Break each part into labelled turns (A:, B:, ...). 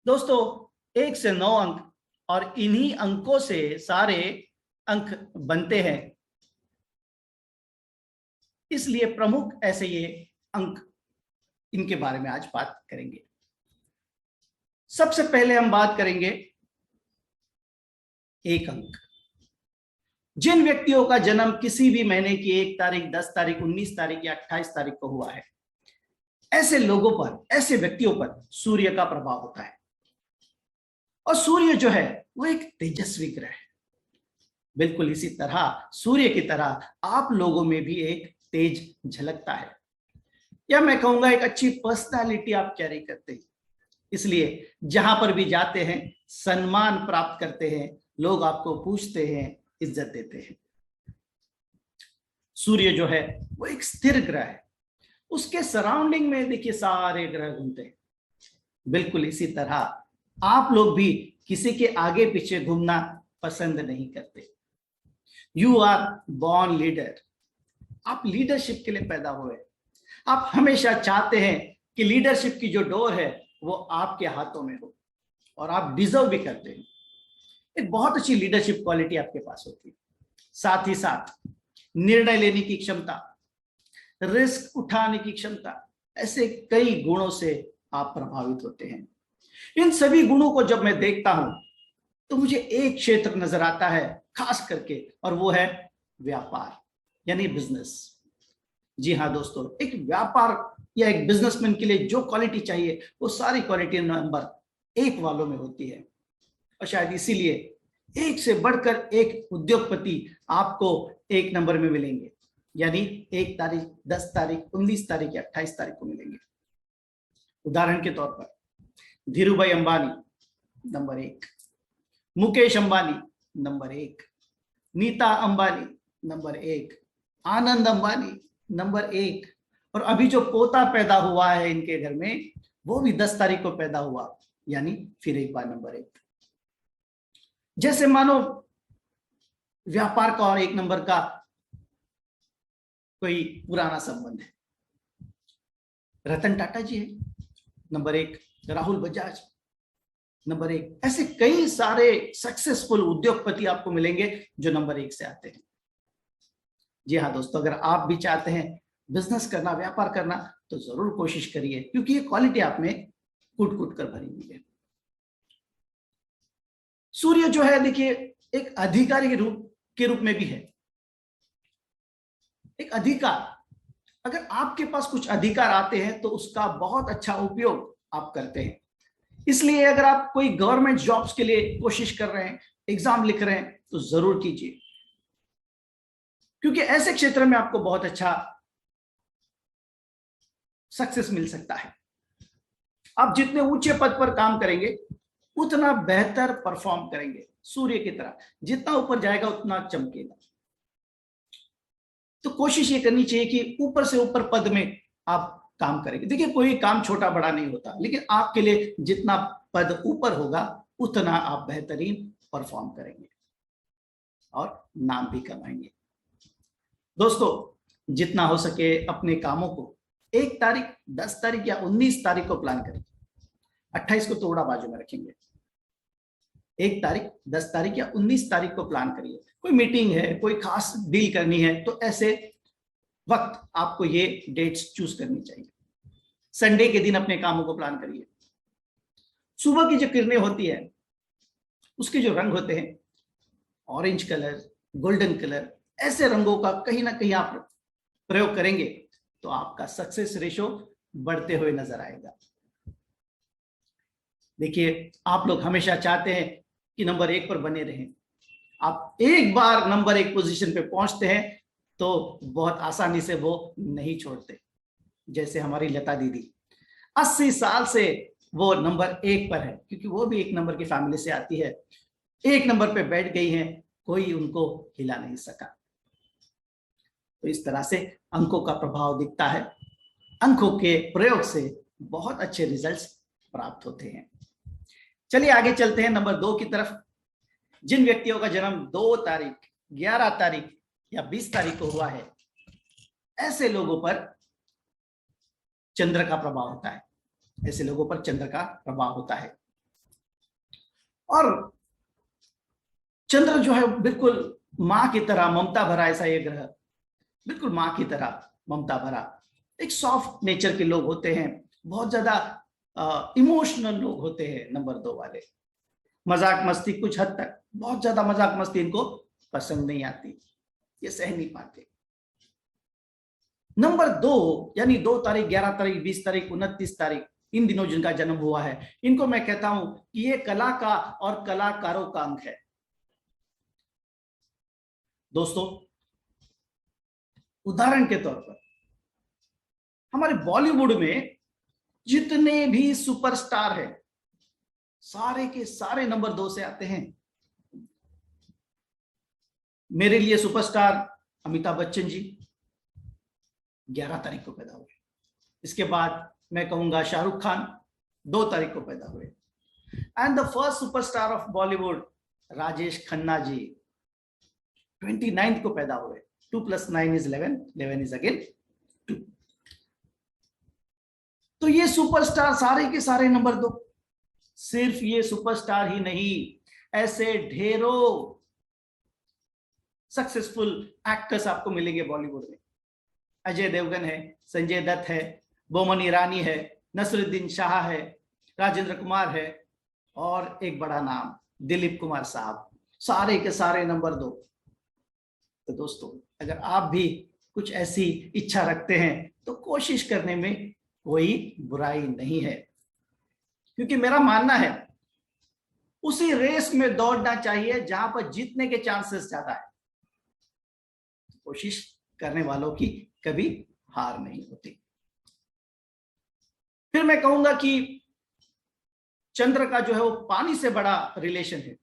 A: दोस्तों 1 से 9 अंक और इन्हीं अंकों से सारे अंक बनते हैं, इसलिए प्रमुख ऐसे ये अंक, इनके बारे में आज बात करेंगे। सबसे पहले हम बात करेंगे 1 अंक। जिन व्यक्तियों का जन्म किसी भी महीने की 1 तारीख, 10 तारीख, 19 तारीख या 28 तारीख को हुआ है, ऐसे लोगों पर, ऐसे व्यक्तियों पर सूर्य का प्रभाव होता है। और सूर्य जो है वो एक तेजस्वी ग्रह है। बिल्कुल इसी तरह सूर्य की तरह आप लोगों में भी एक तेज झलकता है, या मैं कहूंगा एक अच्छी पर्सनालिटी आप कैरी करते हैं। इसलिए जहां पर भी जाते हैं सम्मान प्राप्त करते हैं, लोग आपको पूछते हैं, इज्जत देते हैं। सूर्य जो है वो एक स्थिर ग्रह है, उसके सराउंडिंग में देखिए सारे ग्रह घूमते हैं। बिल्कुल इसी तरह आप लोग भी किसी के आगे पीछे घूमना पसंद नहीं करते। यू आर बॉर्न लीडर, आप लीडरशिप के लिए पैदा हुए। आप हमेशा चाहते हैं कि लीडरशिप की जो डोर है वो आपके हाथों में हो, और आप डिजर्व भी करते हैं। एक बहुत अच्छी लीडरशिप क्वालिटी आपके पास होती है। साथ ही साथ निर्णय लेने की क्षमता, रिस्क उठाने की क्षमता, ऐसे कई गुणों से आप प्रभावित होते हैं। इन सभी गुणों को जब मैं देखता हूं तो मुझे एक क्षेत्र नजर आता है खास करके, और वो है व्यापार यानी बिजनेस। जी हाँ दोस्तों, एक व्यापार या एक बिजनेसमैन के लिए जो क्वालिटी चाहिए वो सारी क्वालिटी नंबर 1 वालों में होती है। और शायद इसीलिए एक से बढ़कर एक उद्योगपति आपको 1 नंबर में मिलेंगे, यानी 1 तारीख, 10 तारीख, 19 तारीख या 28 तारीख को मिलेंगे। उदाहरण के तौर पर Dhirubhai Ambani number 1, Mukesh Ambani number 1, Nita Ambani number 1, Anand Ambani number 1, और अभी जो पोता पैदा हुआ है इनके घर में वो भी 10 तारीख को पैदा हुआ, यानी फिर एक बार नंबर 1। जैसे मानो व्यापार का और 1 नंबर का कोई पुराना संबंध है। रतन टाटा जी है नंबर 1, राहुल बजाज नंबर 1, ऐसे कई सारे सक्सेसफुल उद्योगपति आपको मिलेंगे जो नंबर 1 से आते हैं। जी हाँ दोस्तों, अगर आप भी चाहते हैं बिजनेस करना, व्यापार करना, तो जरूर कोशिश करिए, क्योंकि ये क्वालिटी आप में कूट कूट कर भरी हुई है। सूर्य जो है देखिए एक अधिकारी के रूप में भी है। एक अधिकार, अगर आपके पास कुछ अधिकार आते हैं तो उसका बहुत अच्छा उपयोग आप करते हैं। इसलिए अगर आप कोई गवर्नमेंट जॉब्स के लिए कोशिश कर रहे हैं, एग्जाम लिख रहे हैं, तो जरूर कीजिए, क्योंकि ऐसे क्षेत्र में आपको बहुत अच्छा सक्सेस मिल सकता है। आप जितने ऊंचे पद पर काम करेंगे उतना बेहतर परफॉर्म करेंगे। सूर्य की तरह जितना ऊपर जाएगा उतना चमकेगा। तो कोशिश ये करनी चाहिए कि ऊपर से ऊपर पद में आप काम करेंगे। देखिए कोई काम छोटा बड़ा नहीं होता, लेकिन आपके लिए जितना पद ऊपर होगा उतना आप बेहतरीन परफॉर्म करेंगे और नाम भी कमाएंगे। दोस्तों जितना हो सके अपने कामों को 1 तारीख, 10 तारीख या 19 तारीख को प्लान करें। 28 को थोड़ा बाजू में रखेंगे। 1 तारीख, 10 तारीख या 19 तारीख को प्लान करिए। कोई मीटिंग है, कोई खास डील करनी है, तो ऐसे वक्त आपको ये डेट्स चूज करनी चाहिए। संडे के दिन अपने कामों को प्लान करिए। सुबह की जो किरणें होती है उसके जो रंग होते हैं, ऑरेंज कलर, गोल्डन कलर, ऐसे रंगों का कहीं ना कहीं आप प्रयोग करेंगे तो आपका सक्सेस रेशो बढ़ते हुए नजर आएगा। देखिए आप लोग हमेशा चाहते हैं कि नंबर 1 पर बने रहें। आप एक बार नंबर 1 पोजीशन पे पहुंचते हैं तो बहुत आसानी से वो नहीं छोड़ते। जैसे हमारी लता दीदी 80 साल से वो नंबर 1 पर है, क्योंकि वो भी 1 नंबर की फैमिली से आती है। 1 नंबर पे बैठ गई हैं, कोई उनको हिला नहीं सका। तो इस तरह से अंकों का प्रभाव दिखता है। अंकों के प्रयोग से बहुत अच्छे रिजल्ट्स प्राप्त होते हैं। चलिए आगे चलते हैं नंबर 2 की तरफ। जिन व्यक्तियों का जन्म 2 तारीख, 11 तारीख या 20 तारीख को हुआ है, ऐसे लोगों पर चंद्र का प्रभाव होता है। ऐसे लोगों पर चंद्र का प्रभाव होता है। और चंद्र जो है बिल्कुल मां की तरह ममता भरा, ऐसा ये ग्रह बिल्कुल मां की तरह ममता भरा, एक सॉफ्ट नेचर के लोग होते हैं, बहुत ज्यादा इमोशनल लोग होते हैं नंबर 2 वाले। मजाक मस्ती कुछ हद तक, बहुत ज्यादा मजाक मस्ती इनको पसंद नहीं आती, ये सह नहीं पाते। नंबर 2 यानी 2 तारीख, 11 तारीख, 20 तारीख, 29 तारीख, इन दिनों जिनका जन्म हुआ है, इनको मैं कहता हूं कि ये कला का और कलाकारों का अंक है। दोस्तों, उदाहरण के तौर पर हमारे बॉलीवुड में जितने भी सुपरस्टार हैं, सारे के सारे नंबर 2 से आते हैं। मेरे लिए सुपरस्टार अमिताभ बच्चन जी 11 तारीख को पैदा हुए। इसके बाद मैं कहूंगा शाहरुख खान 2 तारीख को पैदा हुए। And the first superstar of Bollywood Rajesh Khanna ji 29 को पैदा हुए। 2 + 9 = 11, 11 is again 2। तो ये सुपरस्टार सारे के सारे नंबर 2। सिर्फ ये सुपरस्टार ही नहीं, ऐसे ढेरों सक्सेसफुल एक्टर्स आपको मिलेंगे बॉलीवुड में। अजय देवगन है, संजय दत्त है, बोमन ईरानी है, नसरुद्दीन शाह है, राजेंद्र कुमार है, और एक बड़ा नाम दिलीप कुमार साहब, सारे के सारे नंबर 2। तो दोस्तों, अगर आप भी कुछ ऐसी इच्छा रखते हैं तो कोशिश करने में कोई बुराई नहीं है, क्योंकि मेरा मानना है उसी रेस में दौड़ना चाहिए जहां पर जीतने के चांसेस ज्यादा है। कोशिश करने वालों की कभी हार नहीं होती। फिर मैं कहूंगा कि चंद्र का जो है वो पानी से बड़ा रिलेशन है,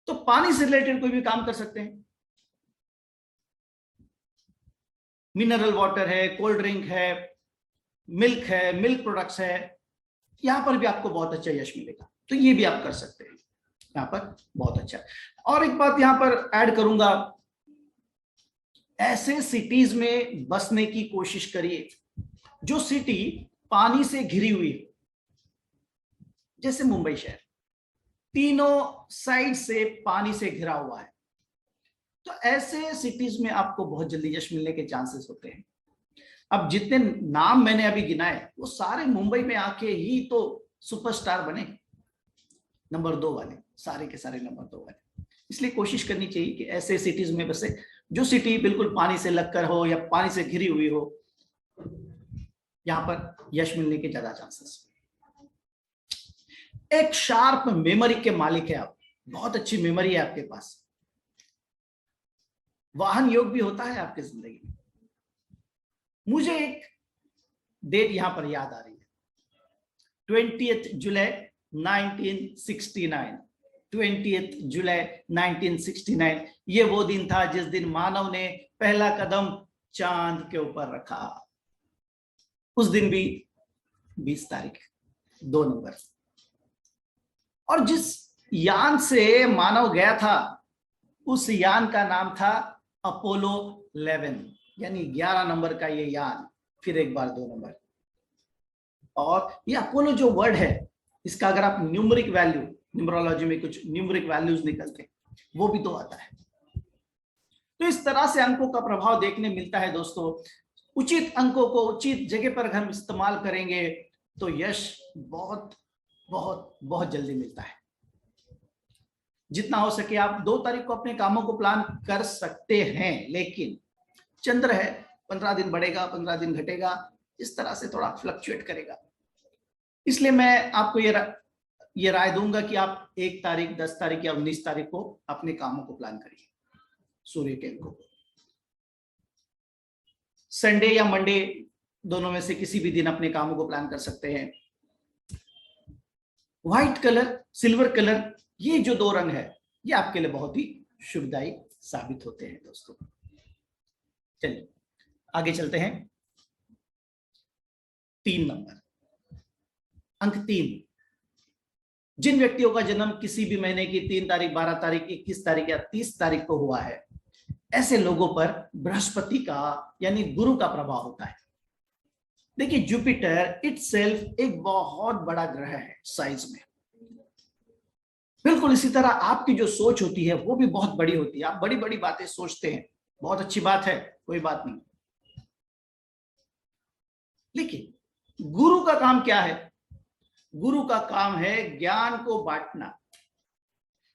A: तो पानी से रिलेटेड कोई भी काम कर सकते हैं। मिनरल वाटर है, कोल्ड ड्रिंक है, मिल्क है, मिल्क प्रोडक्ट्स है, यहां पर भी आपको बहुत अच्छा यश मिलेगा, तो ये भी आप कर सकते हैं, यहां पर बहुत अच्छा। और एक बात यहां पर ऐड करूंगा, ऐसे सिटीज में बसने की कोशिश करिए जो सिटी पानी से घिरी हुई है, जैसे मुंबई शहर तीनों साइड से पानी से घिरा हुआ है, तो ऐसे सिटीज में आपको बहुत जल्दी यश मिलने के चांसेस होते हैं। अब जितने नाम मैंने अभी गिनाए वो सारे मुंबई में आके ही तो सुपरस्टार बने, नंबर 2 वाले, सारे के सारे नंबर 2 वाले। इसलिए कोशिश करनी चाहिए कि ऐसे सिटीज में बसे जो सिटी बिल्कुल पानी से लगकर हो या पानी से घिरी हुई हो, यहां पर यश मिलने के ज्यादा चांसेस। एक शार्प मेमोरी के मालिक है आप, बहुत अच्छी मेमोरी है आपके पास, वाहन योग भी होता है आपकी जिंदगी में। मुझे एक डेट यहां पर याद आ रही है, 20 जुलाई 1969। 20 जुलाई 1969 ये वो दिन था जिस दिन मानव ने पहला कदम चांद के ऊपर रखा। उस दिन भी 20 तारीख, 2 नंबर। और जिस यान से मानव गया था उस यान का नाम था अपोलो 11, यानी 11 नंबर का ये यान, फिर एक बार 2 नंबर। और ये अपोलो जो वर्ड है, इसका अगर आप न्यूमरिक वैल्यू, न्यूमरोलॉजी में कुछ न्यूमरिक वैल्यूज निकलते हैं, वो भी 2 आता है। तो इस तरह से अंकों का प्रभाव देखने मिलता है दोस्तों। उचित अंकों को उचित जगह पर हम इस्तेमाल करेंगे तो यश बहुत बहुत बहुत जल्दी मिलता है। जितना हो सके आप 2 तारीख को अपने कामों को प्लान कर सकते हैं, लेकिन चंद्र है, 15 दिन बढ़ेगा, 15 दिन घटेगा, इस तरह से थोड़ा फ्लक्चुएट करेगा। इसलिए मैं आपको ये राय दूंगा कि आप 1 तारीख, 10 तारीख या 19 तारीख को अपने कामों को प्लान करिए सूर्य के अंकों को। संडे या मंडे दोनों में से किसी भी दिन अपने कामों को प्लान कर सकते हैं। व्हाइट कलर, सिल्वर कलर, ये जो 2 रंग है ये आपके लिए बहुत ही शुभदायी साबित होते हैं दोस्तों। चलिए आगे चलते हैं। 3 नंबर, अंक 3। जिन व्यक्तियों का जन्म किसी भी महीने की 3 तारीख, 12 तारीख, 21 तारीख या 30 तारीख को हुआ है, ऐसे लोगों पर बृहस्पति का यानी गुरु का प्रभाव होता है। देखिए, जुपिटर इटसेल्फ एक बहुत बड़ा ग्रह है साइज में, बिल्कुल इसी तरह आपकी जो सोच होती है वो भी बहुत बड़ी होती है। आप बड़ी बड़ी बातें सोचते हैं, बहुत अच्छी बात है, कोई बात नहीं। लेकिन गुरु का काम क्या है? गुरु का काम है ज्ञान को बांटना।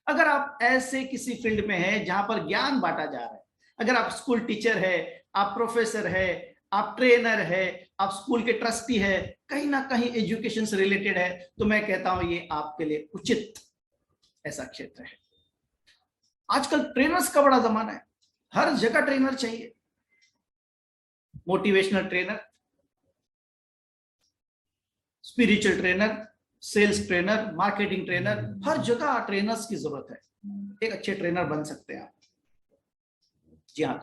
A: अगर आप ऐसे किसी फील्ड में हैं जहां पर ज्ञान बांटा जा रहा है, अगर आप स्कूल टीचर है, आप प्रोफेसर है, आप ट्रेनर है, आप स्कूल के ट्रस्टी है, कहीं ना कहीं एजुकेशन से रिलेटेड है, तो मैं कहता हूं ये आपके लिए उचित ऐसा क्षेत्र है। आजकल ट्रेनर्स का बड़ा जमाना है, हर जगह ट्रेनर चाहिए। Motivational trainer, spiritual trainer, sales trainer, marketing trainer, हर जगह ट्रेनर्स की जरूरत है। एक अच्छे ट्रेनर बन सकते हैं आप। जी हाँ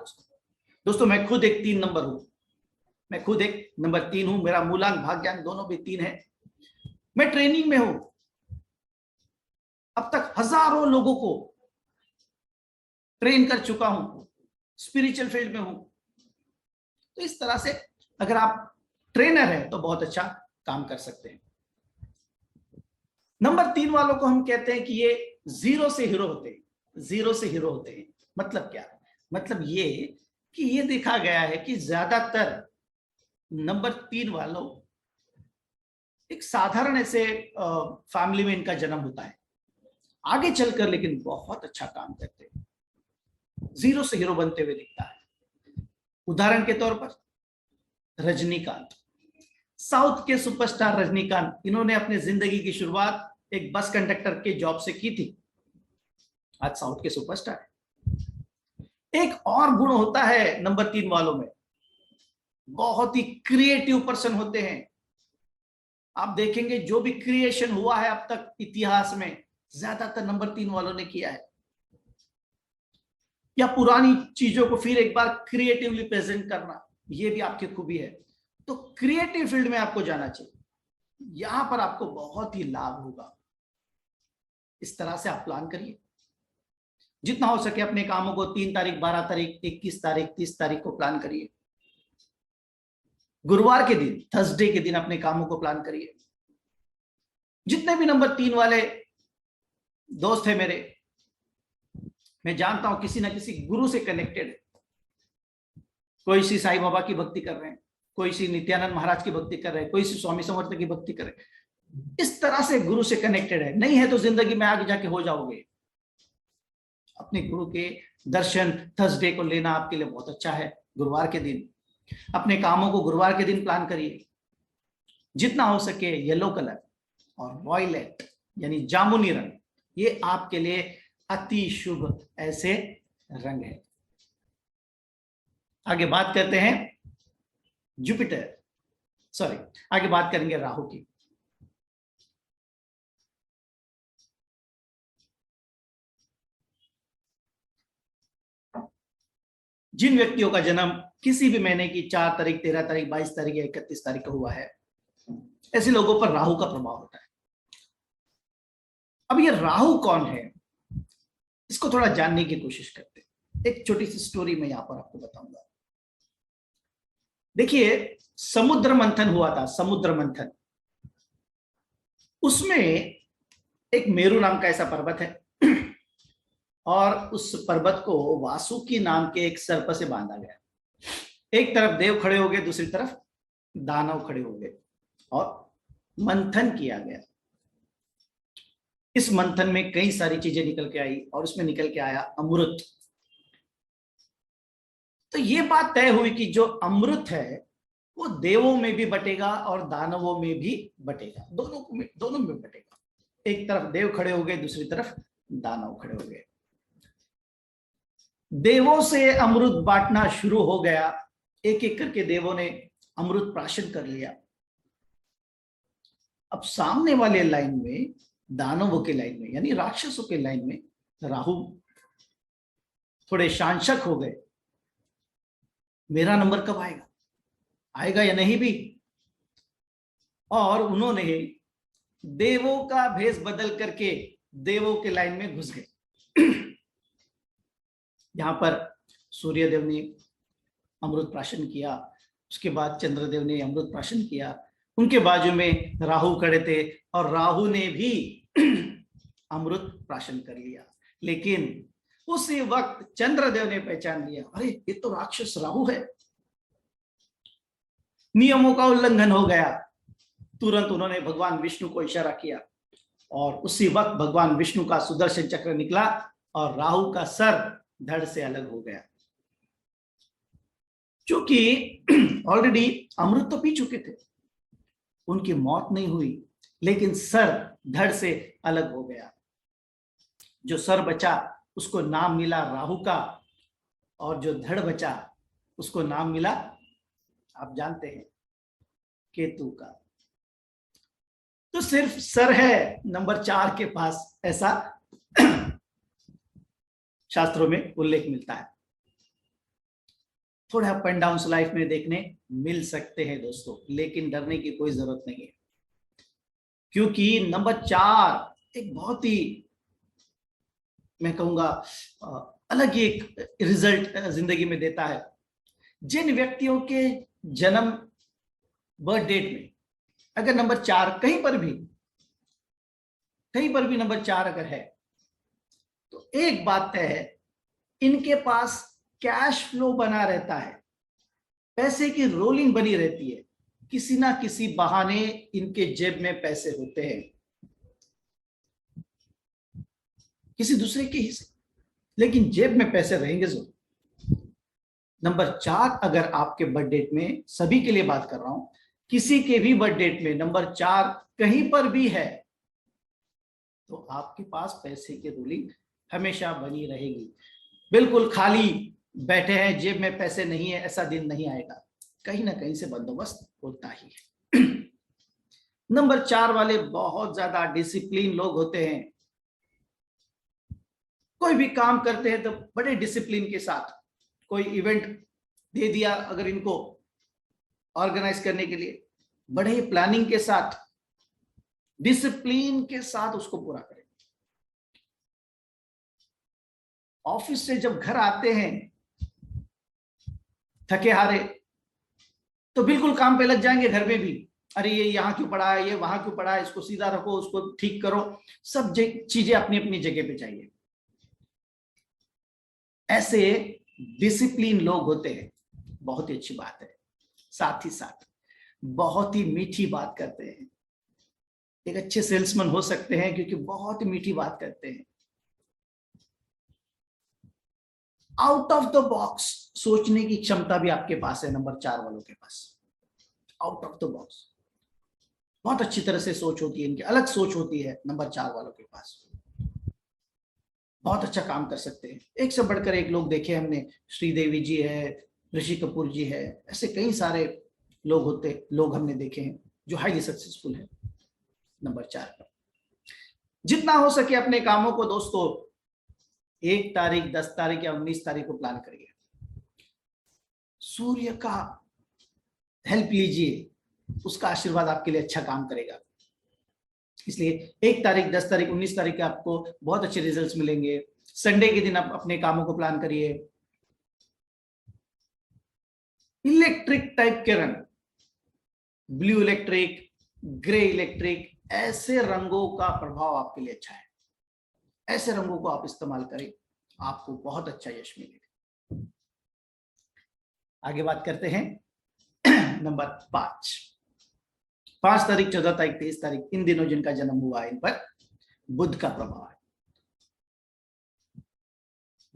A: दोस्तों, मैं खुद एक 3 नंबर हूं, मैं खुद एक नंबर 3 हूं। मेरा मूलांक भाग्यांक दोनों भी 3 है। मैं ट्रेनिंग में हूं, अब तक हजारों लोगों को ट्रेन कर चुका हूं, स्पिरिचुअल फील्ड में हूं। तो इस तरह से अगर आप ट्रेनर हैं तो बहुत अच्छा काम कर सकते हैं। नंबर 3 वालों को हम कहते हैं कि ये जीरो से हीरो होते हैं। जीरो से हीरो होते हैं मतलब क्या? मतलब ये कि ये देखा गया है कि ज्यादातर नंबर 3 वालों एक साधारण ऐसे फैमिली में इनका जन्म होता है, आगे चलकर लेकिन बहुत अच्छा काम करते हैं, जीरो से हीरो बनते हुए दिखता है। उदाहरण के तौर पर रजनीकांत, साउथ के सुपरस्टार रजनीकांत, इन्होंने अपनी जिंदगी की शुरुआत एक बस कंडक्टर के जॉब से की थी, आज साउथ के सुपरस्टार है। एक और गुण होता है नंबर 3 वालों में, बहुत ही क्रिएटिव पर्सन होते हैं। आप देखेंगे जो भी क्रिएशन हुआ है अब तक इतिहास में, ज्यादातर नंबर 3 वालों ने किया है, या पुरानी चीजों को फिर एक बार क्रिएटिवली प्रेजेंट करना, ये भी आपकी खूबी है। तो क्रिएटिव फील्ड में आपको जाना चाहिए, यहां पर आपको बहुत ही लाभ होगा। इस तरह से आप प्लान करिए, जितना हो सके अपने कामों को 3 तारीख, 12 तारीख, 21 तारीख, 30 तारीख को प्लान करिए। गुरुवार के दिन, थर्सडे के दिन अपने कामों को प्लान करिए। जितने भी नंबर 3 वाले दोस्त है मेरे, मैं जानता हूं किसी ना किसी गुरु से कनेक्टेड है। कोई श्री साईं बाबा की भक्ति कर रहे हैं, कोई श्री नित्यानंद महाराज की भक्ति कर रहे हैं, कोई श्री स्वामी समर्थ की भक्ति कर रहे हैं। इस तरह से गुरु से कनेक्टेड है। नहीं है तो जिंदगी में आगे जाके हो जाओगे। अपने गुरु के दर्शन थर्सडे को लेना आपके लिए बहुत अच्छा है। गुरुवार के दिन अपने कामों को गुरुवार के दिन प्लान करिए। जितना हो सके येलो कलर और वॉयलेट यानी जामुनी रंग, ये आपके लिए अति शुभ ऐसे रंग है। आगे बात करते हैं जुपिटर, सॉरी, आगे बात करेंगे राहु की। जिन व्यक्तियों का जन्म किसी भी महीने की 4 तारीख, 13 तारीख, 22 तारीख या 31 तारीख को हुआ है, ऐसे लोगों पर राहु का प्रभाव होता है। अब ये राहु कौन है, इसको थोड़ा जानने की कोशिश करते हैं। एक छोटी सी स्टोरी मैं यहां पर आपको बताऊंगा। देखिए, समुद्र मंथन हुआ था, समुद्र मंथन। उसमें एक मेरू नाम का ऐसा पर्वत है, और उस पर्वत को वासुकी नाम के एक सर्प से बांधा गया। एक तरफ देव खड़े हो गए, दूसरी तरफ दानव खड़े हो गए, और मंथन किया गया। इस मंथन में कई सारी चीजें निकल के आई, और उसमें निकल के आया अमृत। तो ये बात तय हुई कि जो अमृत है वो देवों में भी बटेगा और दानवों में भी बटेगा, दोनों में बटेगा। एक तरफ देव खड़े हो गए, दूसरी तरफ दानव खड़े हो गए। देवों से अमृत बांटना शुरू हो गया। एक एक करके देवों ने अमृत प्राशन कर लिया। अब सामने वाले लाइन में, दानवों के लाइन में यानी राक्षसों के लाइन में, राहु थोड़े शांशक हो गए। मेरा नंबर कब आएगा, आएगा या नहीं भी। और उन्होंने देवों का भेष बदल करके देवों के लाइन में घुस गए। यहां पर सूर्यदेव ने अमृत प्राशन किया, उसके बाद चंद्रदेव ने अमृत प्राशन किया, उनके बाजू में राहु खड़े थे और राहु ने भी अमृत प्राशन कर लिया। लेकिन उसी वक्त चंद्रदेव ने पहचान लिया, अरे ये तो राक्षस राहु है, नियमों का उल्लंघन हो गया। तुरंत उन्होंने भगवान विष्णु को इशारा किया और उसी वक्त भगवान विष्णु का सुदर्शन चक्र निकला और राहु का सर धड़ से अलग हो गया। क्योंकि ऑलरेडी अमृत तो पी चुके थे, उनकी मौत नहीं हुई, लेकिन सर धड़ से अलग हो गया। जो सर बचा उसको नाम मिला राहु का, और जो धड़ बचा उसको नाम मिला, आप जानते हैं, केतु का। तो सिर्फ सर है नंबर 4 के पास, ऐसा शास्त्रों में उल्लेख मिलता है। थोड़ा अप एंड डाउन लाइफ में देखने मिल सकते हैं दोस्तों, लेकिन डरने की कोई जरूरत नहीं है, क्योंकि नंबर 4 एक बहुत ही, मैं कहूंगा, अलग ही एक रिजल्ट जिंदगी में देता है। जिन व्यक्तियों के जन्म बर्थ डेट में अगर नंबर 4 कहीं पर भी नंबर 4 अगर है, तो एक बात तय है, इनके पास कैश फ्लो बना रहता है, पैसे की रोलिंग बनी रहती है, किसी ना किसी बहाने इनके जेब में पैसे होते हैं, किसी दूसरे के हिस्से, लेकिन जेब में पैसे रहेंगे जरूर। नंबर 4 अगर आपके बर्थ डेट में, सभी के लिए बात कर रहा हूं, किसी के भी बर्थ डेट में नंबर 4 कहीं पर भी है, तो आपके पास पैसे की रोलिंग हमेशा बनी रहेगी। बिल्कुल खाली बैठे हैं, जेब में पैसे नहीं है, ऐसा दिन नहीं आएगा, कहीं ना कहीं से बंदोबस्त होता ही है। नंबर 4 वाले बहुत ज्यादा डिसिप्लिन लोग होते हैं, कोई भी काम करते हैं तो बड़े डिसिप्लिन के साथ। कोई इवेंट दे दिया अगर इनको ऑर्गेनाइज करने के लिए, बड़े प्लानिंग के साथ, डिसिप्लिन के साथ उसको पूरा करें। ऑफिस से जब घर आते हैं थके हारे, तो बिल्कुल काम पे लग जाएंगे। घर में भी, अरे ये यहाँ क्यों पड़ा है, ये वहां क्यों पड़ा है, इसको सीधा रखो, उसको ठीक करो, सब चीजें अपनी अपनी जगह पे चाहिए। ऐसे डिसिप्लिन लोग होते हैं, बहुत ही अच्छी बात है। साथ ही साथ बहुत ही मीठी बात करते हैं, एक अच्छे सेल्समैन हो सकते हैं क्योंकि बहुत ही मीठी बात करते हैं। आउट ऑफ द बॉक्स सोचने की क्षमता भी आपके पास है नंबर 4 वालों के पास। आउट ऑफ द बॉक्स बहुत अच्छी तरह से सोच होती है इनकी, अलग सोच होती है नंबर 4 वालों के पास, बहुत अच्छा काम कर सकते हैं। एक से बढ़कर एक लोग देखे हमने, श्रीदेवी जी है, ऋषि कपूर जी है, ऐसे कई सारे लोग हमने देखे हैं जो हाईली सक्सेसफुल है नंबर 4 पर। जितना हो सके अपने कामों को दोस्तों 1 तारीख, 10 तारीख या 19 तारीख को प्लान करिए। सूर्य का हेल्प लीजिए, उसका आशीर्वाद आपके लिए अच्छा काम करेगा। इसलिए 1 तारीख, 10 तारीख, 19 तारीख के आपको बहुत अच्छे रिजल्ट्स मिलेंगे। संडे के दिन आप अपने कामों को प्लान करिए। इलेक्ट्रिक टाइप के रंग, ब्लू इलेक्ट्रिक, ग्रे इलेक्ट्रिक, ऐसे रंगों का प्रभाव आपके लिए अच्छा है। ऐसे रंगों को आप इस्तेमाल करें, आपको बहुत अच्छा यश मिलेगा। आगे बात करते हैं नंबर 5 तारीख, 14 तारीख, 23 तारीख, इन दिनों जिनका जन्म हुआ है, इन पर बुध का प्रभाव है।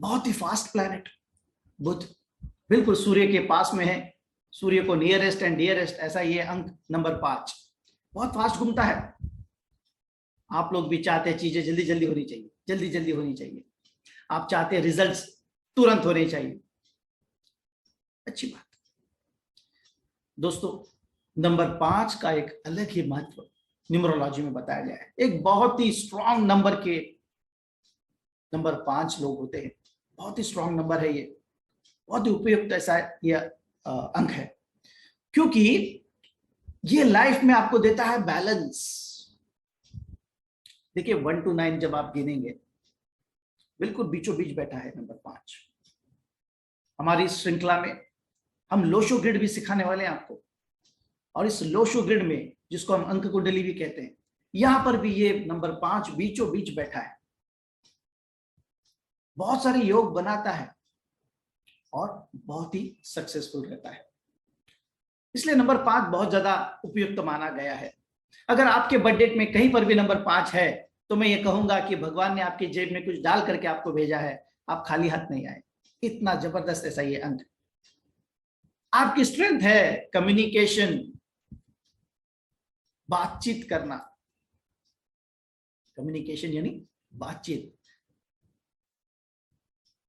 A: बहुत ही फास्ट प्लैनेट बुध, बिल्कुल सूर्य के पास में है, सूर्य को नियरेस्ट एंड डियरेस्ट, ऐसा ये अंक नंबर 5 बहुत फास्ट घूमता है। आप लोग भी चाहते हैं चीजें जल्दी जल्दी होनी चाहिए, जल्दी जल्दी होनी चाहिए। आप चाहते हैं रिजल्ट्स तुरंत होने चाहिए, अच्छी बात। दोस्तों नंबर 5 का एक अलग ही महत्व न्यूमरोलॉजी में बताया गया है। एक बहुत ही स्ट्रॉन्ग नंबर के नंबर 5 लोग होते हैं, बहुत ही स्ट्रॉन्ग नंबर है ये, बहुत ही उपयुक्त ऐसा ये अंक है, क्योंकि ये लाइफ में आपको देता है बैलेंस। देखिए 1 to 9 जब आप गिनेंगे, बिल्कुल बीचों बीच बैठा है नंबर 5। हमारी श्रृंखला में हम लोशो ग्रिड भी सिखाने वाले हैं आपको, और इस लोशो ग्रिड में, जिसको हम अंक कुंडली भी कहते हैं, यहां पर भी ये नंबर 5 बीचों बीच बैठा है, बहुत सारे योग बनाता है और बहुत ही सक्सेसफुल रहता है। इसलिए नंबर 5 बहुत ज्यादा उपयुक्त माना गया है। अगर आपके बजट में कहीं पर भी नंबर 5 है तो मैं ये कहूंगा कि भगवान ने आपकी जेब में कुछ डाल करके आपको भेजा है, आप खाली हाथ नहीं आए। इतना जबरदस्त ऐसा ये अंक। आपकी स्ट्रेंथ है कम्युनिकेशन, बातचीत करना। कम्युनिकेशन यानी बातचीत।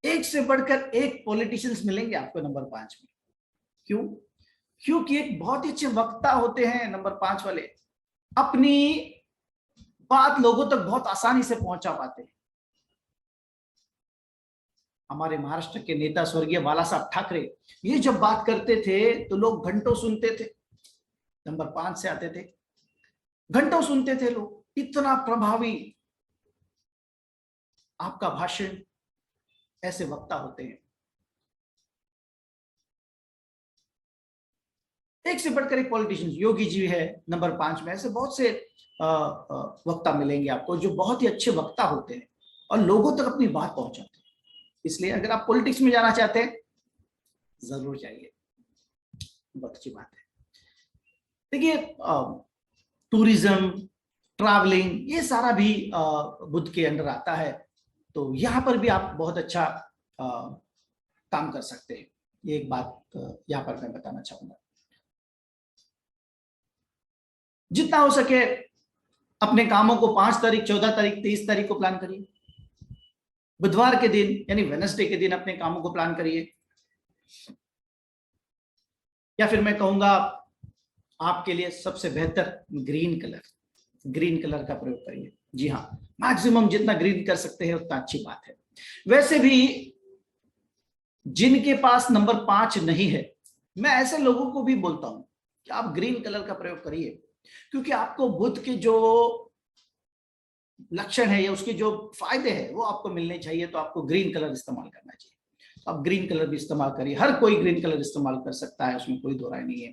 A: एक से बढ़कर एक पॉलिटिशियंस मिलेंगे आपको नंबर 5 में। क्यों? क्योंकि एक बहुत ही अच्छे वक्ता होते हैं नंबर 5 वाले, अपनी बात लोगों तक बहुत आसानी से पहुंचा पाते हैं। हमारे महाराष्ट्र के नेता स्वर्गीय बाला साहब ठाकरे, ये जब बात करते थे तो लोग घंटों सुनते थे। नंबर 5 से आते थे, घंटों सुनते थे लोग, इतना प्रभावी आपका भाषण। ऐसे वक्ता होते हैं। एक से बढ़कर एक पॉलिटिशियन, योगी जी है नंबर 5 में। ऐसे बहुत से वक्ता मिलेंगे आपको जो बहुत ही अच्छे वक्ता होते हैं और लोगों तक अपनी बात पहुंचाते हैं। इसलिए अगर आप पॉलिटिक्स में जाना चाहते हैं जरूर जाइए, बहुत अच्छी बात है। देखिए टूरिज्म, ट्रैवलिंग, ये सारा भी बुद्ध के अंडर आता है, तो यहां पर भी आप बहुत अच्छा काम कर सकते हैं। ये एक बात यहां पर मैं बताना चाहूंगा। जितना हो सके अपने कामों को 5 तारीख, 14 तारीख, 23 तारीख को प्लान करिए। बुधवार के दिन यानी वेडनेसडे के दिन अपने कामों को प्लान करिए। या फिर मैं कहूंगा आपके लिए सबसे बेहतर ग्रीन कलर का प्रयोग करिए। जी हाँ, मैक्सिमम जितना ग्रीन कर सकते हैं उतना अच्छी बात है। वैसे भी जिनके पास नंबर 5 नहीं है, मैं ऐसे लोगों को भी बोलता हूं कि आप ग्रीन कलर का प्रयोग करिए, क्योंकि आपको बुध के जो लक्षण है या उसके जो फायदे हैं वो आपको मिलने चाहिए। तो आपको ग्रीन कलर इस्तेमाल करना चाहिए। तो आप ग्रीन कलर भी इस्तेमाल करिए। हर कोई ग्रीन कलर इस्तेमाल कर सकता है, उसमें कोई दो राय नहीं है,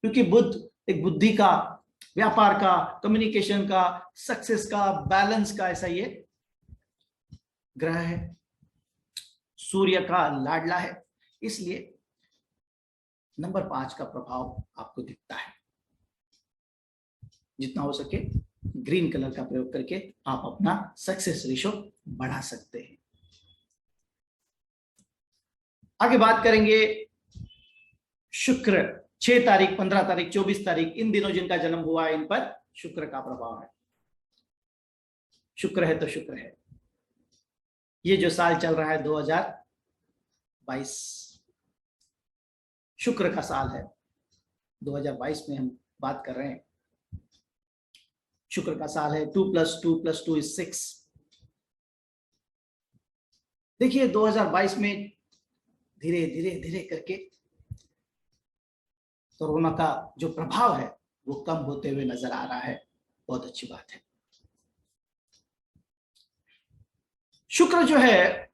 A: क्योंकि बुध एक बुद्धि का, व्यापार का, कम्युनिकेशन का, सक्सेस का, बैलेंस का ऐसा ये ग्रह है। सूर्य का लाडला है, इसलिए नंबर 5 का प्रभाव आपको दिखता है। जितना हो सके ग्रीन कलर का प्रयोग करके आप अपना सक्सेस रेशो बढ़ा सकते हैं। आगे बात करेंगे शुक्र। 6 तारीख, 15 तारीख, 24 तारीख, इन दिनों जिनका जन्म हुआ है इन पर शुक्र का प्रभाव है। शुक्र है तो शुक्र है। ये जो साल चल रहा है 2022 शुक्र का साल है। 2022 में हम बात कर रहे हैं। शुक्र का साल है। 2 + 2 + 2 = 6। देखिए 2022 में धीरे धीरे धीरे करके कोरोना का जो प्रभाव है वो कम होते हुए नजर आ रहा है। बहुत अच्छी बात है। शुक्र जो है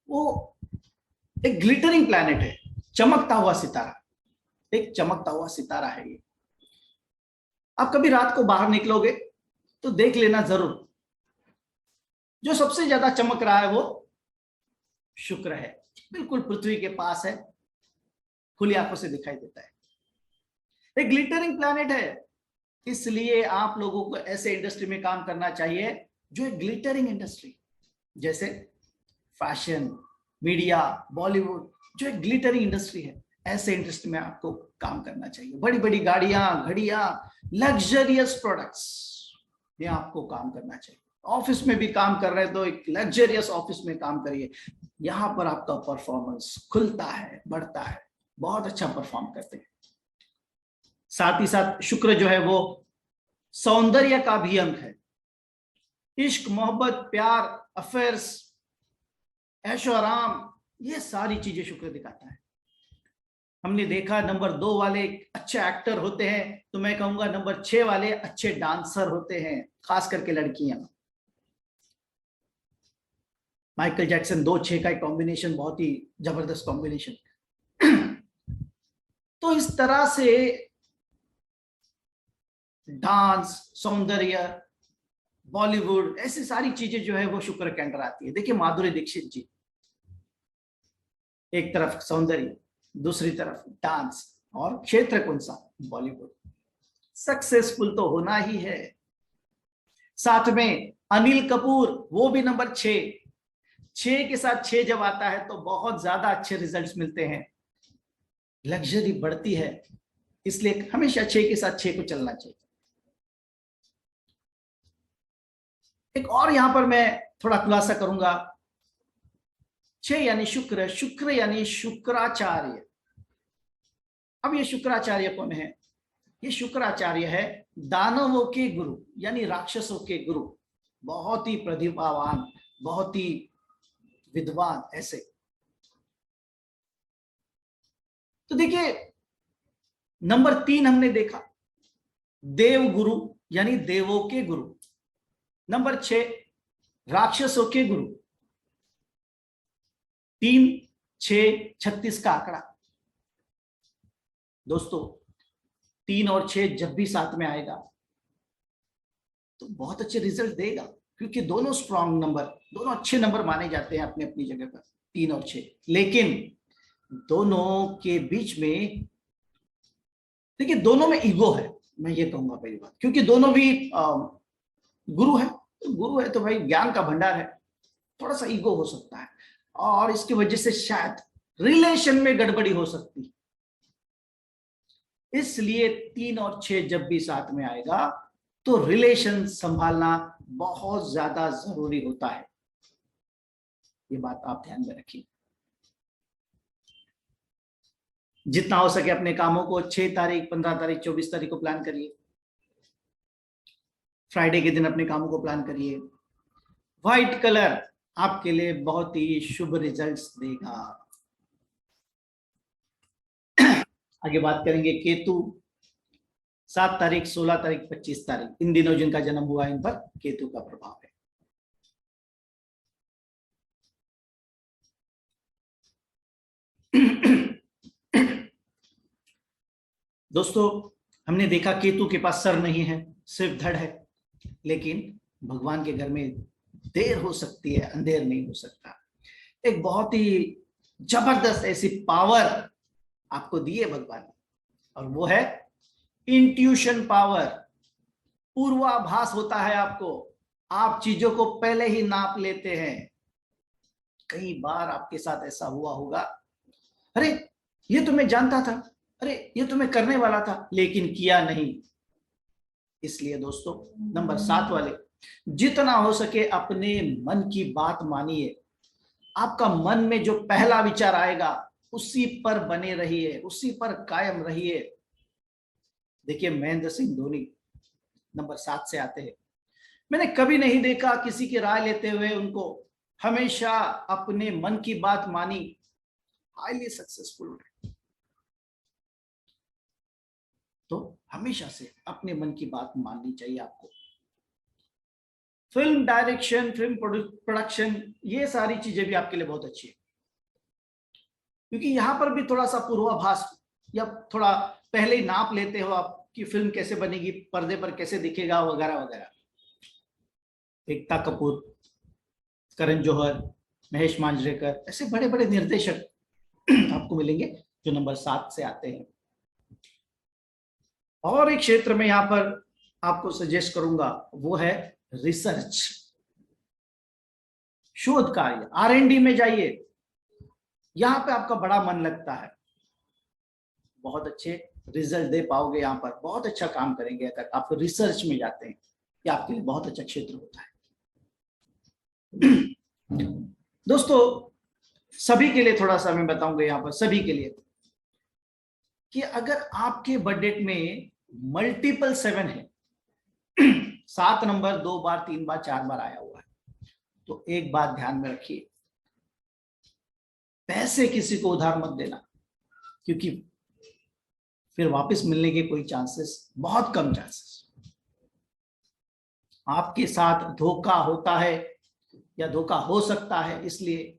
A: वो एक ग्लिटरिंग प्लैनेट है, चमकता हुआ सितारा। एक चमकता हुआ सितारा है ये। आप कभी रात को बाहर निकलोगे तो देख लेना जरूर, जो सबसे ज्यादा चमक रहा है वो शुक्र है। बिल्कुल पृथ्वी के पास है, खुली आंखों से दिखाई देता है। एक ग्लिटरिंग प्लैनेट है, इसलिए आप लोगों को ऐसे इंडस्ट्री में काम करना चाहिए जो एक ग्लिटरिंग इंडस्ट्री, जैसे फैशन, मीडिया, बॉलीवुड, जो एक ग्लिटरिंग इंडस्ट्री है, ऐसे इंडस्ट्री में आपको काम करना चाहिए। बड़ी बड़ी गाड़ियां, घड़ियां, लग्जरियस प्रोडक्ट्स में आपको काम करना चाहिए। ऑफिस में भी काम कर रहे हैं तो एक लग्जरियस ऑफिस में काम करिए। यहां पर आपका परफॉर्मेंस खुलता है, बढ़ता है, बहुत अच्छा परफॉर्म करते हैं। साथ ही साथ शुक्र जो है वो सौंदर्य का भी अंक है। इश्क, मोहब्बत, प्यार, अफेयर्स, ऐशो आराम, ये सारी चीजें शुक्र दिखाता है। हमने देखा नंबर 2 वाले अच्छे एक्टर होते हैं, तो मैं कहूंगा नंबर 6 वाले अच्छे डांसर होते हैं, खास करके लड़कियां। माइकल जैक्सन 2-6 का कॉम्बिनेशन बहुत ही जबरदस्त कॉम्बिनेशन। तो इस तरह से डांस, सौंदर्य, बॉलीवुड, ऐसी सारी चीजें जो है वो शुक्र के अंडर आती है। देखिए माधुरी दीक्षित जी, एक तरफ सौंदर्य, दूसरी तरफ डांस, और क्षेत्र कौन सा? बॉलीवुड। सक्सेसफुल तो होना ही है। साथ में अनिल कपूर, वो भी नंबर 6। 6 के साथ 6 जब आता है तो बहुत ज्यादा अच्छे रिजल्ट्स मिलते हैं, लग्जरी बढ़ती है, इसलिए हमेशा 6 के साथ 6 को चलना चाहिए। एक और यहां पर मैं थोड़ा खुलासा करूंगा। 6 यानी शुक्र, शुक्र यानी शुक्राचार्य। अब ये शुक्राचार्य कौन है? ये शुक्राचार्य है दानवों के गुरु, यानी राक्षसों के गुरु, बहुत ही प्रतिभावान, बहुत ही विद्वान ऐसे। तो देखिए नंबर 3 हमने देखा, देव गुरु यानी देवों के गुरु। नंबर 6 राक्षसों के गुरु। 3, 6, 36 का आंकड़ा। दोस्तों 3 और 6 जब भी साथ में आएगा तो बहुत अच्छे रिजल्ट देगा, क्योंकि दोनों स्ट्रॉन्ग नंबर, दोनों अच्छे नंबर माने जाते हैं अपनी अपनी जगह पर, 3 और 6। लेकिन दोनों के बीच में देखिए, दोनों में ईगो है, मैं ये कहूंगा पहली बात, क्योंकि दोनों भी गुरु है। गुरु है तो भाई ज्ञान का भंडार है, थोड़ा सा ईगो हो सकता है, और इसकी वजह से शायद रिलेशन में गड़बड़ी हो सकती है। इसलिए 3 और 6 जब भी साथ में आएगा तो रिलेशन संभालना बहुत ज्यादा जरूरी होता है। ये बात आप ध्यान में रखिए। जितना हो सके अपने कामों को 6 तारीख, 15 तारीख, 24 तारीख को प्लान करिए। फ्राइडे के दिन अपने कामों को प्लान करिए। व्हाइट कलर आपके लिए बहुत ही शुभ रिजल्ट्स देगा। आगे बात करेंगे केतु। 7 तारीख, 16 तारीख, 25 तारीख, इन दिनों जिनका जन्म हुआ इन पर केतु का प्रभाव है। दोस्तों हमने देखा केतु के पास सर नहीं है, सिर्फ धड़ है, लेकिन भगवान के घर में देर हो सकती है, अंधेर नहीं हो सकता। एक बहुत ही जबरदस्त ऐसी पावर आपको दी है भगवान ने, और वो है इंट्यूशन पावर। पूर्वाभास होता है आपको, आप चीजों को पहले ही नाप लेते हैं। कई बार आपके साथ ऐसा हुआ होगा, अरे ये तो मैं जानता था, अरे ये तो मैं करने वाला था, लेकिन किया नहीं। इसलिए दोस्तों नंबर 7 वाले, जितना हो सके अपने मन की बात मानिए। आपका मन में जो पहला विचार आएगा उसी पर बने रहिए, उसी पर कायम रहिए। देखिए महेंद्र सिंह धोनी नंबर 7 से आते हैं। मैंने कभी नहीं देखा किसी की राय लेते हुए उनको, हमेशा अपने मन की बात मानी, हाईली सक्सेसफुल रहे। तो हमेशा से अपने मन की बात माननी चाहिए आपको। फिल्म डायरेक्शन, फिल्म प्रोडक्शन, ये सारी चीजें भी आपके लिए बहुत अच्छी है, क्योंकि यहां पर भी थोड़ा सा पूर्वाभास या थोड़ा पहले ही नाप लेते हो आप कि फिल्म कैसे बनेगी, पर्दे पर कैसे दिखेगा, वगैरह वगैरह। एकता कपूर, करण जौहर, महेश मांजरेकर, ऐसे बड़े बड़े निर्देशक आपको मिलेंगे जो नंबर 7 से आते हैं। और एक क्षेत्र में यहां पर आपको सजेस्ट करूंगा, वो है रिसर्च, शोध कार्य, R&D में जाइए। यहां पे आपका बड़ा मन लगता है, बहुत अच्छे रिजल्ट दे पाओगे, यहां पर बहुत अच्छा काम करेंगे अगर आप रिसर्च में जाते हैं। ये आपके लिए बहुत अच्छा क्षेत्र होता है। दोस्तों सभी के लिए थोड़ा सा मैं बताऊंगा यहां पर, सभी के लिए, कि अगर आपके बजट में मल्टीपल 7 है, 7 नंबर 2 बार, 3 बार, 4 बार आया हुआ है, तो एक बात ध्यान में रखिए, पैसे किसी को उधार मत देना, क्योंकि फिर वापस मिलने के कोई चांसेस, बहुत कम चांसेस। आपके साथ धोखा होता है या धोखा हो सकता है, इसलिए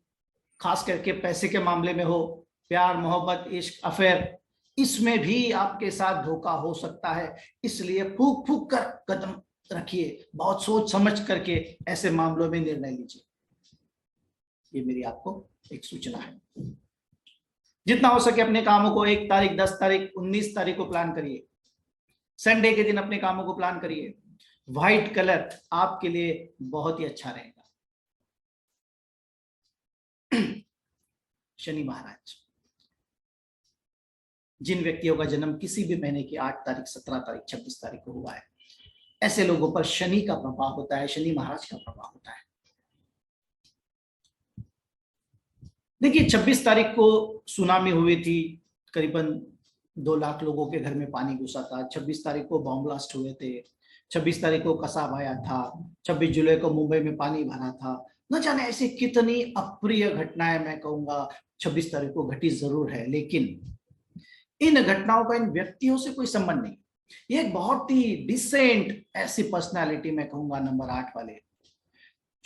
A: खास करके पैसे के मामले में हो, प्यार, मोहब्बत, इश्क, अफेयर, इसमें भी आपके साथ धोखा हो सकता है, इसलिए फूक फूक कर कदम रखिए, बहुत सोच समझ करके ऐसे मामलों में निर्णय लीजिए। ये मेरी आपको एक सूचना है। जितना हो सके अपने कामों को 1 तारीख, 10 तारीख, 19 तारीख को प्लान करिए। संडे के दिन अपने कामों को प्लान करिए। व्हाइट कलर आपके लिए बहुत ही अच्छा रहेगा। शनि महाराज, जिन व्यक्तियों का जन्म किसी भी महीने की 8 तारीख, 17 तारीख, 26 तारीख को हुआ है, ऐसे लोगों पर शनि का प्रभाव होता है, शनि महाराज का प्रभाव होता है। देखिए 26 तारीख को सुनामी हुई थी, करीबन 2 लाख लोगों के घर में पानी घुसा था। 26 तारीख को बॉम्ब ब्लास्ट हुए थे। 26 तारीख को कसाब आया था। 26 जुलाई को मुंबई में पानी भरा था। न जाने ऐसी कितनी अप्रिय घटनाएं, मैं कहूंगा 26 तारीख को घटी जरूर है, लेकिन इन घटनाओं का इन व्यक्तियों से कोई संबंध नहीं। ये एक बहुत ही डिसेंट ऐसी पर्सनालिटी, मैं कहूंगा नंबर 8 वाले,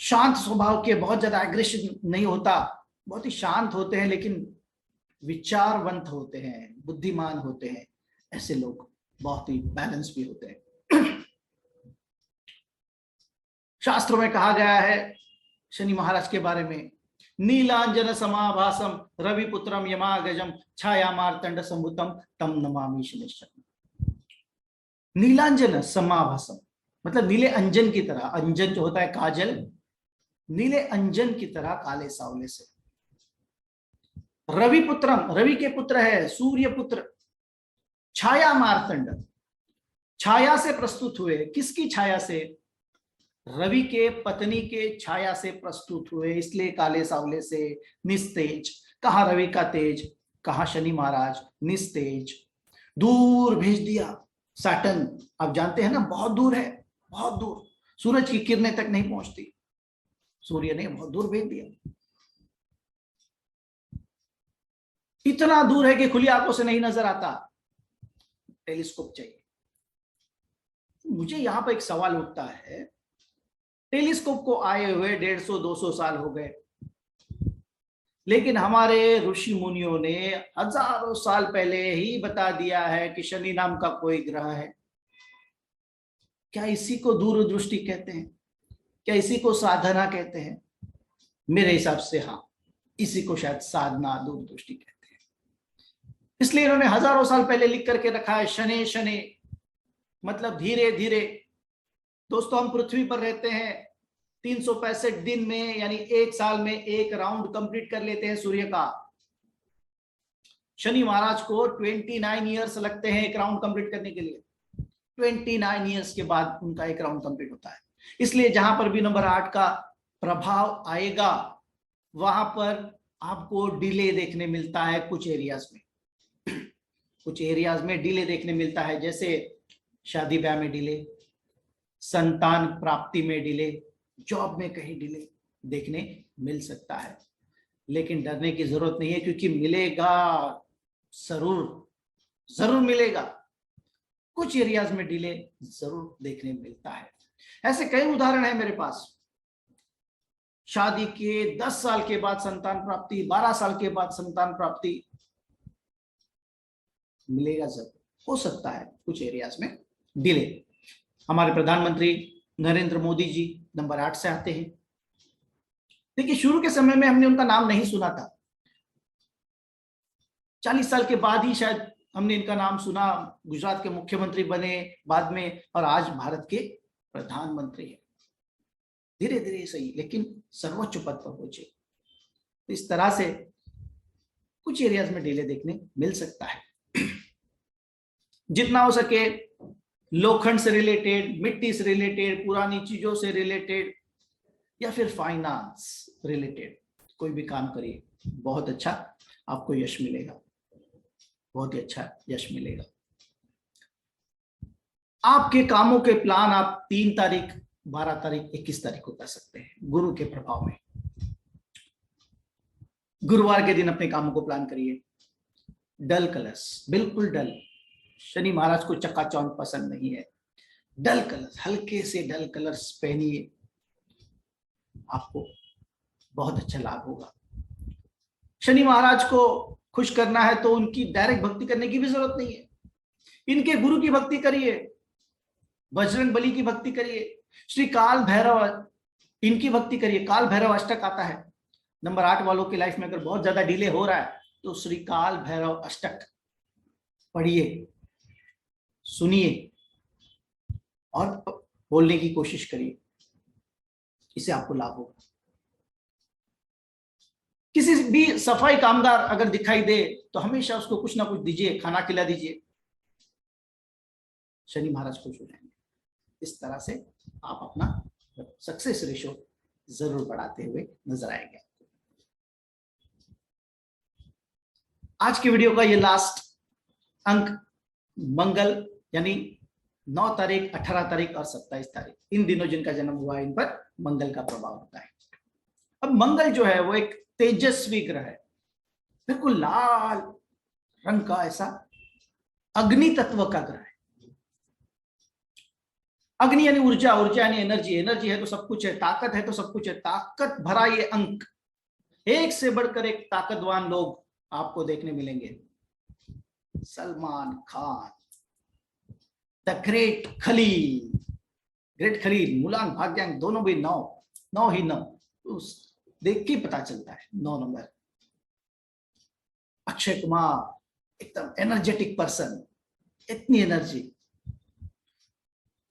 A: शांत स्वभाव के, बहुत ज्यादा एग्रेसिव नहीं होता, बहुत ही शांत होते हैं, लेकिन विचारवंत होते हैं, बुद्धिमान होते हैं। ऐसे लोग बहुत ही बैलेंस भी होते हैं। शास्त्रों में कहा गया है शनि महाराज के बारे में, नीलांजन समाभासम रविपुत्रम यमागजम छाया मार्तंड संभुतम तम नमामि शनिश्चरम। नीलांजन समाभासम मतलब नीले अंजन की तरह, अंजन जो होता है काजल, नीले अंजन की तरह काले सावले से। रविपुत्रम, रवि के पुत्र है, सूर्य पुत्र। छाया मार्तंड, छाया से प्रस्तुत हुए। किसकी छाया से? रवि के पत्नी के छाया से प्रस्तुत हुए, इसलिए काले सावले से। निस्तेज, कहा रवि का तेज, कहा शनि महाराज निस्तेज। दूर भेज दिया। सैटर्न आप जानते हैं ना, बहुत दूर है, बहुत दूर, सूरज की किरणें तक नहीं पहुंचती, सूर्य ने बहुत दूर भेज दिया। इतना दूर है कि खुली आंखों से नहीं नजर आता, टेलीस्कोप चाहिए। मुझे यहां पर एक सवाल उठता है, टेलीस्कोप को आए हुए 150-200 साल हो गए, लेकिन हमारे ऋषि मुनियों ने हजारों साल पहले ही बता दिया है कि शनि नाम का कोई ग्रह है। क्या इसी को दूरदृष्टि कहते हैं? क्या इसी को साधना कहते हैं? मेरे हिसाब से हाँ, इसी को शायद साधना, दूरदृष्टि कहते हैं। इसलिए इन्होंने हजारों साल पहले लिख करके रखा है शनि शनि, मतलब धीरे धीरे। दोस्तों हम पृथ्वी पर रहते हैं, 365 दिन में यानी 1 साल में 1 राउंड कंप्लीट कर लेते हैं सूर्य का। शनि महाराज को 29 ईयर्स लगते हैं 1 राउंड कंप्लीट करने के लिए। 29 ईयर्स के बाद उनका 1 राउंड कंप्लीट होता है। इसलिए जहां पर भी नंबर 8 का प्रभाव आएगा, वहां पर आपको डिले देखने मिलता है। कुछ एरियाज में, कुछ एरियाज में डिले देखने मिलता है, जैसे शादी ब्याह में डिले, संतान प्राप्ति में डिले, जॉब में कहीं डिले देखने मिल सकता है। लेकिन डरने की जरूरत नहीं है, क्योंकि मिलेगा, जरूर जरूर मिलेगा। कुछ एरियाज में डिले जरूर देखने मिलता है। ऐसे कई उदाहरण है मेरे पास। शादी के 10 साल के बाद संतान प्राप्ति, 12 साल के बाद संतान प्राप्ति मिलेगा, जरूर हो सकता है कुछ एरियाज में डिले। हमारे प्रधानमंत्री नरेंद्र मोदी जी नंबर 8 से आते हैं। देखिए शुरू के समय में हमने उनका नाम नहीं सुना था, 40 साल के बाद ही शायद हमने इनका नाम सुना। गुजरात के मुख्यमंत्री बने बाद में, और आज भारत के प्रधानमंत्री है। धीरे धीरे सही, लेकिन सर्वोच्च पद पर पहुंचे। तो इस तरह से कुछ एरियाज में डिले देखने मिल सकता है। जितना हो सके लोखंड से रिलेटेड, मिट्टी से रिलेटेड, पुरानी चीजों से रिलेटेड, या फिर फाइनेंस रिलेटेड कोई भी काम करिए, बहुत अच्छा आपको यश मिलेगा, बहुत ही अच्छा यश मिलेगा। आपके कामों के प्लान आप 3 तारीख, 12 तारीख, 21 तारीख को कर सकते हैं, गुरु के प्रभाव में। गुरुवार के दिन अपने कामों को प्लान करिए। डल कलर्स, बिल्कुल डल, शनि महाराज को चकाचौंध पसंद नहीं है। डल कलर्स, हल्के से डल कलर्स पहनिए, आपको बहुत अच्छा लाभ होगा। शनि महाराज को खुश करना है तो उनकी डायरेक्ट भक्ति करने की भी जरूरत नहीं है। इनके गुरु की भक्ति करिए, बजरंग बली की भक्ति करिए, श्री काल भैरव इनकी भक्ति करिए। काल भैरव अष्टक आता है, नंबर 8 वालों की लाइफ में अगर बहुत ज्यादा डिले हो रहा है तो श्री काल भैरव अष्टक पढ़िए, सुनिए और बोलने की कोशिश करिए, इससे आपको लाभ होगा। किसी भी सफाई कामगार अगर दिखाई दे तो हमेशा उसको कुछ ना कुछ दीजिए, खाना खिला दीजिए, शनि महाराज खुश हो जाएंगे। इस तरह से आप अपना सक्सेस रेशो जरूर बढ़ाते हुए नजर आएंगे। आज की वीडियो का ये लास्ट अंक मंगल, यानी 9 तारीख, 18 तारीख और 27 तारीख, इन दिनों जिनका जन्म हुआ इन पर मंगल का प्रभाव होता है। अब मंगल जो है वो एक तेजस्वी ग्रह है, बिल्कुल लाल रंग का, ऐसा अग्नि तत्व का ग्रह है। अग्नि यानी ऊर्जा, ऊर्जा यानी एनर्जी, एनर्जी है तो सब कुछ है, ताकत है तो सब कुछ है, ताकत भरा ये अंक, एक से बढ़कर एक ताकतवान लोग आपको देखने मिलेंगे। Salman Khan, the great Khalil, great Khalil, मुलान भाग्यांग दोनों भी 9 ही 9, देख के पता चलता है 9 नंबर। अक्षय कुमार एकदम एनर्जेटिक पर्सन, इतनी एनर्जी।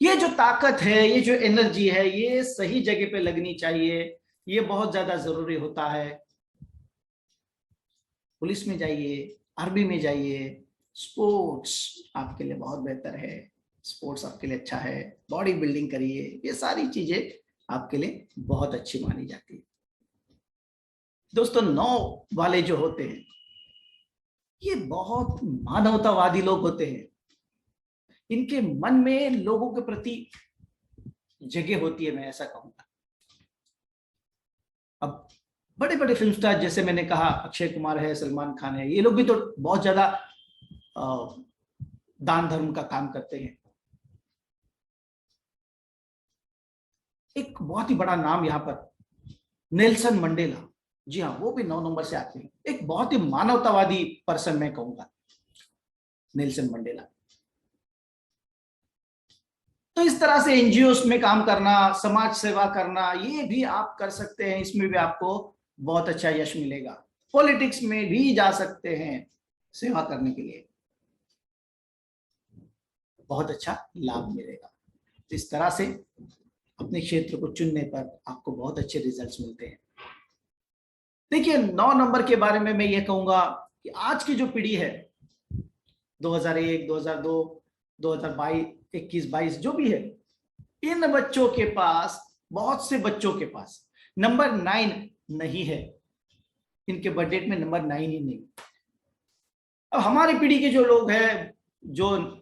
A: ये जो ताकत है, ये जो एनर्जी है, ये सही जगह पे लगनी चाहिए, ये बहुत ज्यादा जरूरी होता है। पुलिस में जाइए, आर्मी में जाइए, स्पोर्ट्स आपके लिए बहुत बेहतर है, स्पोर्ट्स आपके लिए अच्छा है, बॉडी बिल्डिंग करिए, ये सारी चीजें आपके लिए बहुत अच्छी मानी जाती है। दोस्तों 9 वाले जो होते हैं ये बहुत मानवतावादी लोग होते हैं, इनके मन में लोगों के प्रति जगह होती है, मैं ऐसा कहूंगा। अब बड़े बड़े फिल्म स्टार जैसे मैंने कहा अक्षय कुमार है, सलमान खान है, ये लोग भी तो बहुत ज्यादा दान धर्म का काम करते हैं। एक बहुत ही बड़ा नाम यहाँ पर नेल्सन मंडेला, जी हाँ, वो भी 9 नंबर से आते हैं। एक बहुत ही मानवतावादी पर्सन मैं कहूंगा नेल्सन मंडेला। तो इस तरह से एनजीओस में काम करना, समाज सेवा करना, ये भी आप कर सकते हैं, इसमें भी आपको बहुत अच्छा यश मिलेगा। पॉलिटिक्स में भी जा सकते हैं सेवा करने के लिए, बहुत अच्छा लाभ मिलेगा। तो इस तरह से अपने क्षेत्र को चुनने पर आपको बहुत अच्छे रिजल्ट्स मिलते हैं। देखिए 9 नंबर के बारे में मैं ये कहूंगा कि आज की जो पीढ़ी है 2001, 2002, 2022, 21, 22 जो भी है, इन बच्चों के पास, बहुत से बच्चों के पास नंबर 9 नहीं है, इनके बर्थ डेट में नंबर 9 ही नहीं। अब हमारी पीढ़ी के जो लोग हैं, जो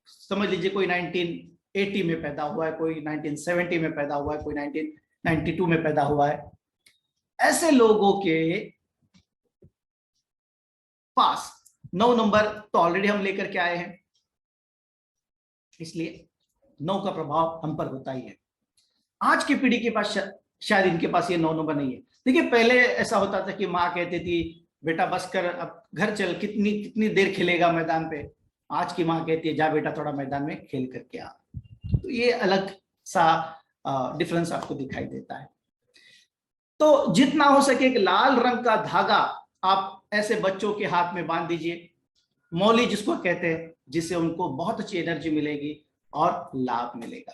A: समझ लीजिए कोई 1980 में पैदा हुआ है, कोई 1970 में पैदा हुआ है, कोई 1992 में पैदा हुआ है, ऐसे लोगों के पास 9 नंबर तो ऑलरेडी हम लेकर के आए हैं, इसलिए 9 का प्रभाव हम पर होता ही है। आज की पीढ़ी के पास शायद इनके पास ये 9 नंबर नहीं है। देखिए पहले ऐसा होता था कि माँ कहती थी बेटा बस कर, अब घर चल, कितनी देर खेलेगा मैदान पे। आज की माँ कहती है जा बेटा थोड़ा मैदान में खेल करके आ। तो ये अलग सा डिफरेंस आपको दिखाई देता है। तो जितना हो सके एक लाल रंग का धागा आप ऐसे बच्चों के हाथ में बांध दीजिए, मौली जिसको कहते हैं, जिससे उनको बहुत अच्छी एनर्जी मिलेगी और लाभ मिलेगा।